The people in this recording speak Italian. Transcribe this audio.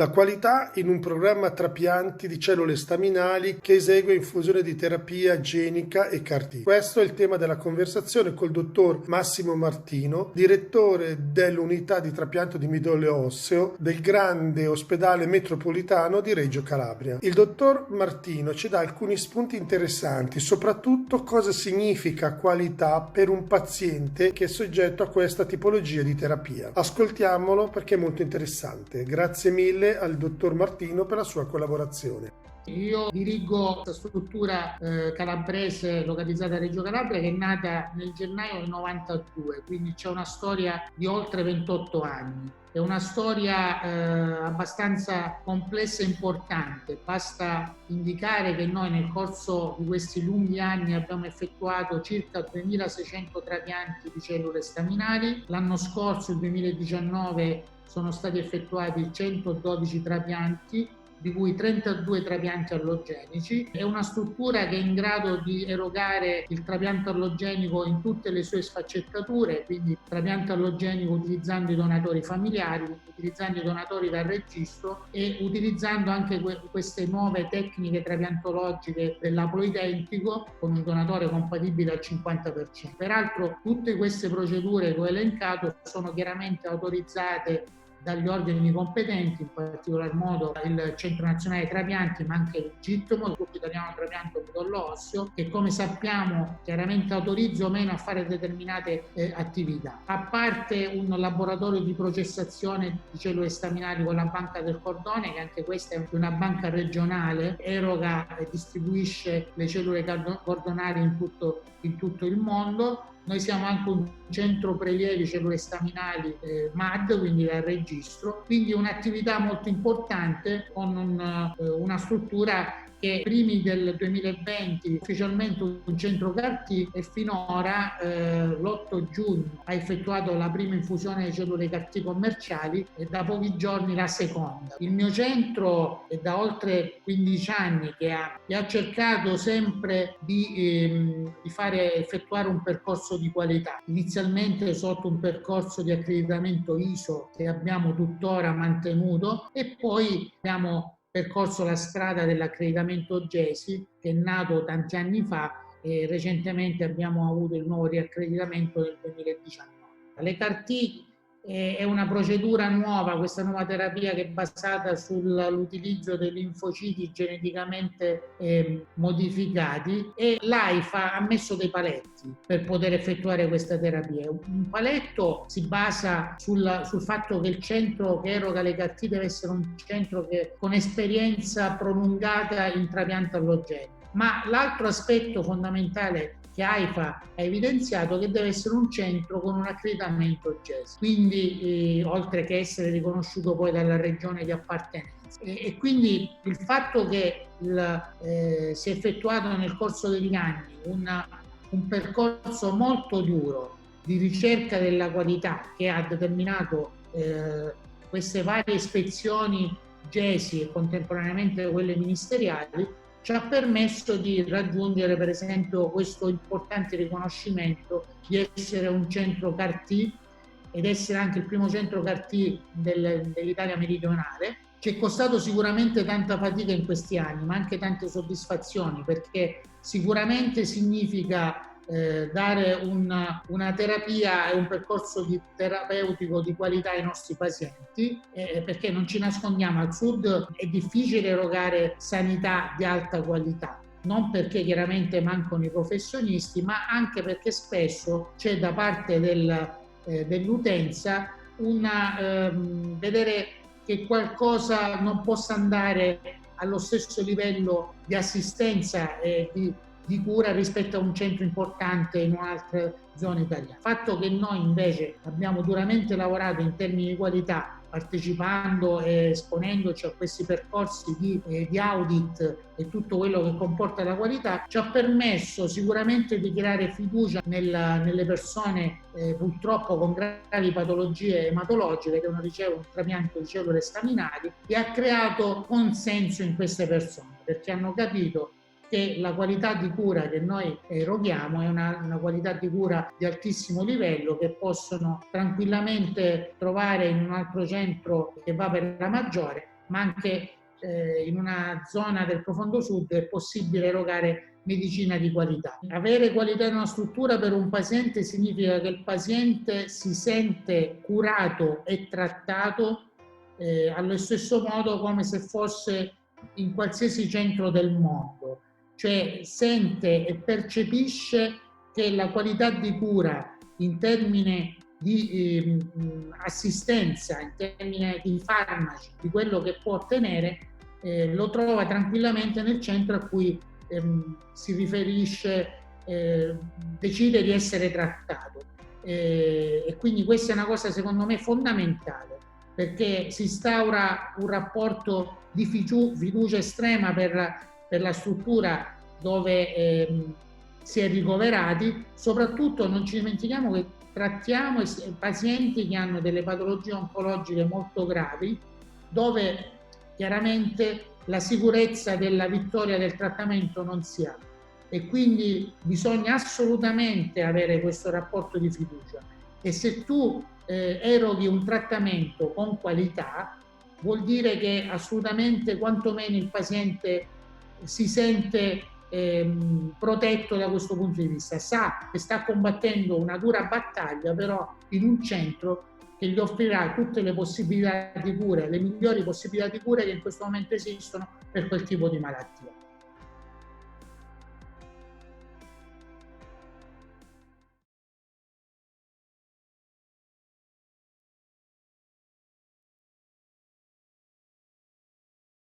La qualità in un programma trapianti di cellule staminali che esegue infusione di terapia genica e CAR-T. Questo è il tema della conversazione col dottor Massimo Martino, direttore dell'unità di trapianto di midollo osseo del Grande Ospedale Metropolitano di Reggio Calabria. Il dottor Martino ci dà alcuni spunti interessanti, soprattutto cosa significa qualità per un paziente che è soggetto a questa tipologia di terapia. Ascoltiamolo perché è molto interessante. Grazie mille al dottor Martino per la sua collaborazione. Io dirigo questa struttura calabrese localizzata a Reggio Calabria che è nata nel gennaio del 92, quindi c'è una storia di oltre 28 anni. È una storia abbastanza complessa e importante. Basta indicare che noi nel corso di questi lunghi anni abbiamo effettuato circa 2600 trapianti di cellule staminali. L'anno scorso, il 2019, sono stati effettuati 112 trapianti, di cui 32 trapianti allogenici. È una struttura che è in grado di erogare il trapianto allogenico in tutte le sue sfaccettature, quindi trapianto allogenico utilizzando i donatori familiari, utilizzando i donatori dal registro e utilizzando anche queste nuove tecniche trapiantologiche dell'aploidentico con un donatore compatibile al 50%. Peraltro tutte queste procedure che ho elencato sono chiaramente autorizzate dagli organi competenti, in particolar modo il Centro Nazionale Trapianti, ma anche il GITMO, il Gruppo Italiano Trapianto Midollo Osseo, che come sappiamo chiaramente autorizza o meno a fare determinate attività. A parte un laboratorio di processazione di cellule staminali con la Banca del Cordone, che anche questa è una banca regionale, eroga e distribuisce le cellule cordonali in tutto il mondo. Noi siamo anche un centro prelievi cellule staminali MAD, quindi dal registro, quindi un'attività molto importante con una struttura che primi del 2020 ufficialmente un centro CAR-T e finora l'8 giugno ha effettuato la prima infusione di cellule CAR-T commerciali e da pochi giorni la seconda. Il mio centro è da oltre 15 anni che ha cercato sempre di fare effettuare un percorso di qualità, inizialmente sotto un percorso di accreditamento ISO che abbiamo tuttora mantenuto e poi abbiamo percorso la strada dell'accreditamento GESI che è nato tanti anni fa e recentemente abbiamo avuto il nuovo riaccreditamento nel 2019. Le CAR-T è una procedura nuova, questa nuova terapia che è basata sull'utilizzo dei linfociti geneticamente modificati e l'AIFA ha messo dei paletti per poter effettuare questa terapia. Un paletto si basa sul fatto che il centro che eroga le CAR-T deve essere un centro con esperienza prolungata in trapianto allogenico. Ma l'altro aspetto fondamentale che AIFA ha evidenziato che deve essere un centro con un accreditamento GES, quindi oltre che essere riconosciuto poi dalla regione di appartenenza. E quindi il fatto che si è effettuato nel corso degli anni un percorso molto duro di ricerca della qualità che ha determinato queste varie ispezioni GESI e contemporaneamente quelle ministeriali ci ha permesso di raggiungere per esempio questo importante riconoscimento di essere un centro CAR-T ed essere anche il primo centro CAR-T dell'Italia meridionale. Ci è costato sicuramente tanta fatica in questi anni, ma anche tante soddisfazioni, perché sicuramente significa dare una terapia e un percorso terapeutico di qualità ai nostri pazienti, perché non ci nascondiamo, al sud è difficile erogare sanità di alta qualità, non perché chiaramente mancano i professionisti, ma anche perché spesso c'è da parte dell'utenza vedere che qualcosa non possa andare allo stesso livello di assistenza e di cura rispetto a un centro importante in un'altra zona italiana. Il fatto che noi invece abbiamo duramente lavorato in termini di qualità, partecipando e esponendoci a questi percorsi di audit e tutto quello che comporta la qualità, ci ha permesso sicuramente di creare fiducia nelle persone purtroppo con gravi patologie ematologiche che non ricevono un trapianto di cellule staminali e ha creato consenso in queste persone perché hanno capito che la qualità di cura che noi eroghiamo è una qualità di cura di altissimo livello che possono tranquillamente trovare in un altro centro che va per la maggiore, ma anche in una zona del profondo sud è possibile erogare medicina di qualità. Avere qualità in una struttura per un paziente significa che il paziente si sente curato e trattato allo stesso modo come se fosse in qualsiasi centro del mondo, cioè sente e percepisce che la qualità di cura in termini di assistenza, in termini di farmaci, di quello che può ottenere, lo trova tranquillamente nel centro a cui si riferisce, decide di essere trattato. E quindi questa è una cosa secondo me fondamentale, perché si instaura un rapporto di fiducia estrema per la struttura dove si è ricoverati. Soprattutto non ci dimentichiamo che trattiamo pazienti che hanno delle patologie oncologiche molto gravi, dove chiaramente la sicurezza della vittoria del trattamento non si ha, e quindi bisogna assolutamente avere questo rapporto di fiducia. E se tu eroghi un trattamento con qualità, vuol dire che assolutamente quantomeno il paziente si sente protetto da questo punto di vista, sa che sta combattendo una dura battaglia, però in un centro che gli offrirà tutte le possibilità di cura, le migliori possibilità di cura che in questo momento esistono per quel tipo di malattia.